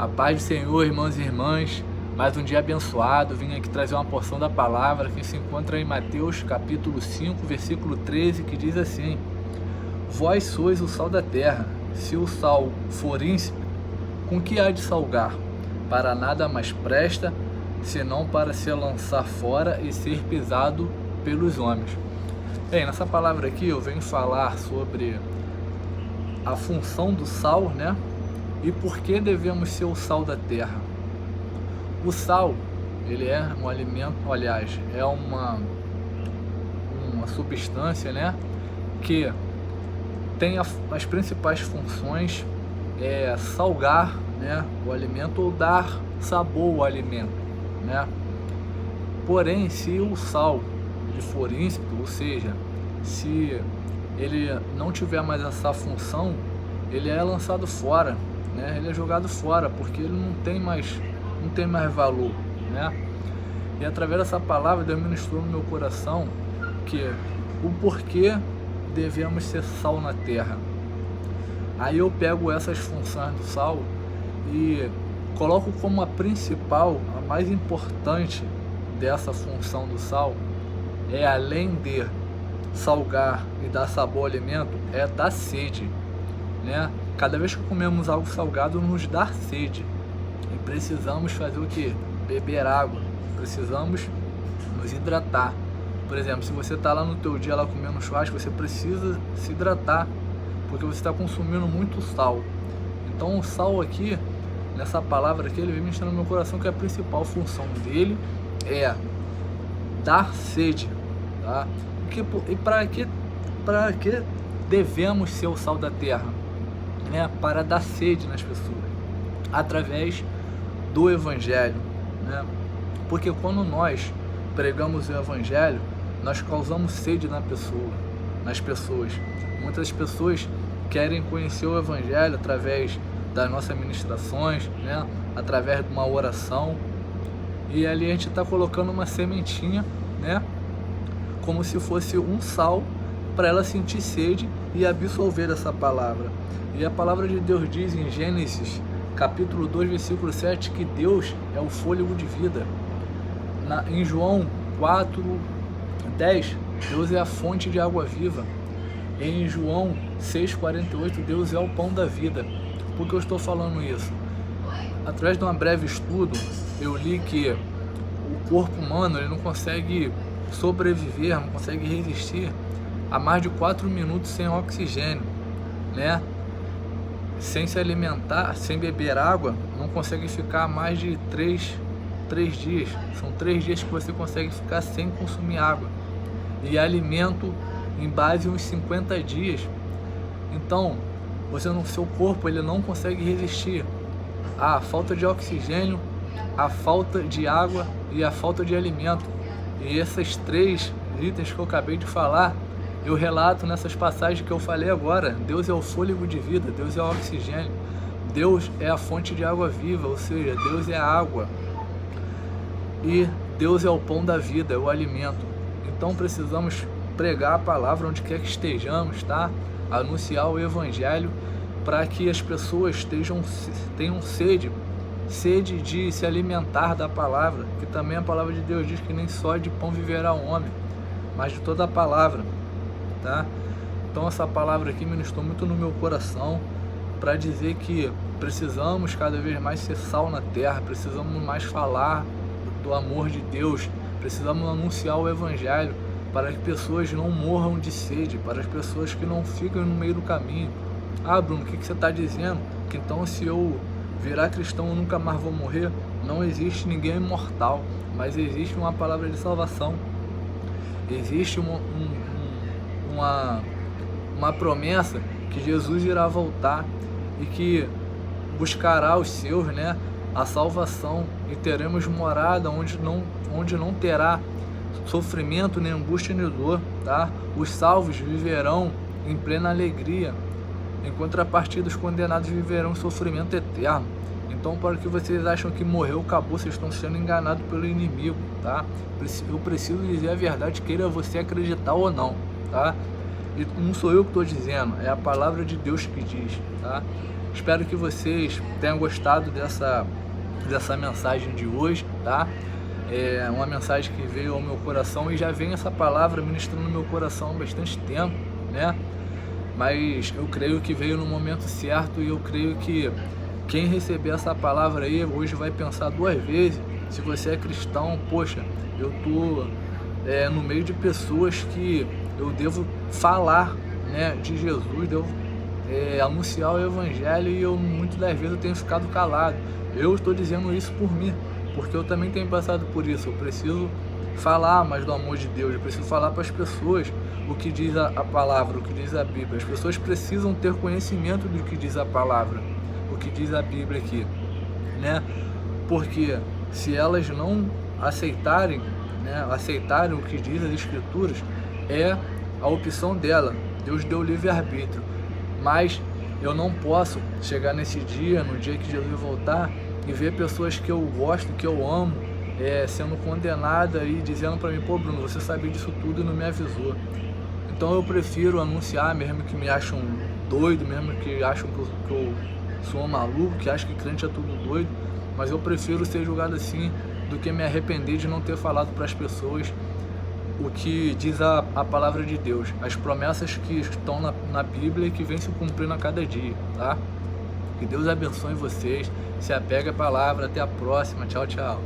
A paz do Senhor, irmãos e irmãs, mais um dia abençoado. Vim aqui trazer uma porção da palavra que se encontra em Mateus capítulo 5, versículo 13, que diz assim: Vós sois o sal da terra. Se o sal for ínsipid, com que há de salgar? Para nada mais presta, senão para se lançar fora e ser pisado pelos homens. Bem, nessa palavra aqui eu venho falar sobre a função do sal, né? E por que devemos ser o sal da terra? O sal, ele é um alimento, aliás, é uma substância, né, que tem as principais funções salgar, né, o alimento ou dar sabor ao alimento, né? Porém, se o sal ele for ínsipid, ou seja, se ele não tiver mais essa função, ele é lançado fora, né? Ele é jogado fora porque ele não tem mais valor, né? E através dessa palavra Deus ministrou no meu coração que o porquê devemos ser sal na terra. Aí eu pego essas funções do sal e coloco como a principal, a mais importante dessa função do sal, além de salgar e dar sabor ao alimento, é dar sede, né? Cada vez que comemos algo salgado nos dá sede e precisamos fazer o que? Beber água, precisamos nos hidratar. Por exemplo, se você está lá no teu dia lá comendo churrasco, você precisa se hidratar porque você está consumindo muito sal. Então o sal aqui, nessa palavra aqui, ele vem me enchendo no meu coração que a principal função dele é dar sede, tá? E para que devemos ser o sal da terra? Né? Para dar sede nas pessoas, através do Evangelho, né? Porque quando nós pregamos o Evangelho, nós causamos sede nas pessoas. Muitas pessoas querem conhecer o Evangelho através das nossas ministrações, né? Através de uma oração, e ali a gente está colocando uma sementinha, né? Como se fosse um sal para ela sentir sede e absorver essa palavra. E a palavra de Deus diz em Gênesis capítulo 2, versículo 7, que Deus é o fôlego de vida. Em João 4, 10, Deus é a fonte de água viva. Em João 6, 48, Deus é o pão da vida. Por que eu estou falando isso? Através de um breve estudo, eu li que o corpo humano ele não consegue sobreviver, não consegue resistir a mais de 4 minutos sem oxigênio, né? Sem se alimentar, sem beber água, não consegue ficar mais de 3 dias. São 3 dias que você consegue ficar sem consumir água. E alimento em base uns 50 dias. Então, seu corpo ele não consegue resistir à falta de oxigênio, à falta de água e à falta de alimento. E esses 3 itens que eu acabei de falar, eu relato nessas passagens que eu falei agora. Deus é o fôlego de vida, Deus é o oxigênio, Deus é a fonte de água viva, ou seja, Deus é a água. E Deus é o pão da vida, é o alimento. Então precisamos pregar a palavra onde quer que estejamos, tá? Anunciar o Evangelho para que as pessoas tenham sede de se alimentar da palavra, que também a palavra de Deus diz que nem só de pão viverá o homem, mas de toda a palavra, tá? Então essa palavra aqui ministrou muito no meu coração para dizer que precisamos cada vez mais ser sal na terra, precisamos mais falar do amor de Deus, precisamos anunciar o Evangelho para que pessoas não morram de sede, para as pessoas que não ficam no meio do caminho. Ah, Bruno, o que você está dizendo? Que então se eu virar cristão eu nunca mais vou morrer? Não existe ninguém imortal, mas existe uma palavra de salvação. Existe uma promessa que Jesus irá voltar e que buscará os seus, né, a salvação, e teremos morada onde não terá sofrimento, nem angústia, nem dor, tá? Os salvos viverão em plena alegria, em contrapartida os condenados viverão em sofrimento eterno. Então, para que vocês acham que morreu, acabou, vocês estão sendo enganados pelo inimigo, tá? Eu preciso dizer a verdade, queira você acreditar ou não, tá? E não sou eu que estou dizendo, é a palavra de Deus que diz, tá? Espero que vocês tenham gostado dessa mensagem de hoje, tá? É uma mensagem que veio ao meu coração e já vem essa palavra ministrando no meu coração há bastante tempo, né? Mas eu creio que veio no momento certo e eu creio que quem receber essa palavra aí hoje vai pensar duas vezes. Se você é cristão, poxa, eu tô no meio de pessoas que eu devo falar, né, de Jesus, devo anunciar o evangelho e eu muitas das vezes eu tenho ficado calado. Eu estou dizendo isso por mim, porque eu também tenho passado por isso. Eu preciso falar mais do amor de Deus, eu preciso falar para as pessoas o que diz a palavra, o que diz a Bíblia. As pessoas precisam ter conhecimento do que diz a palavra, o que diz a Bíblia aqui, né? Porque se elas não aceitarem, né, aceitarem o que diz as Escrituras, é a opção dela. Deus deu livre-arbítrio, mas eu não posso chegar nesse dia, no dia que Jesus voltar, e ver pessoas que eu gosto, que eu amo, sendo condenada e dizendo para mim: pô, Bruno, você sabia disso tudo e não me avisou. Então eu prefiro anunciar, mesmo que me acham doido, mesmo que acham que eu sou um maluco, que acham que crente é tudo doido, mas eu prefiro ser julgado assim do que me arrepender de não ter falado para as pessoas o que diz a palavra de Deus, as promessas que estão na Bíblia e que vem se cumprindo a cada dia, tá? Que Deus abençoe vocês, se apegue à palavra, até a próxima, tchau, tchau.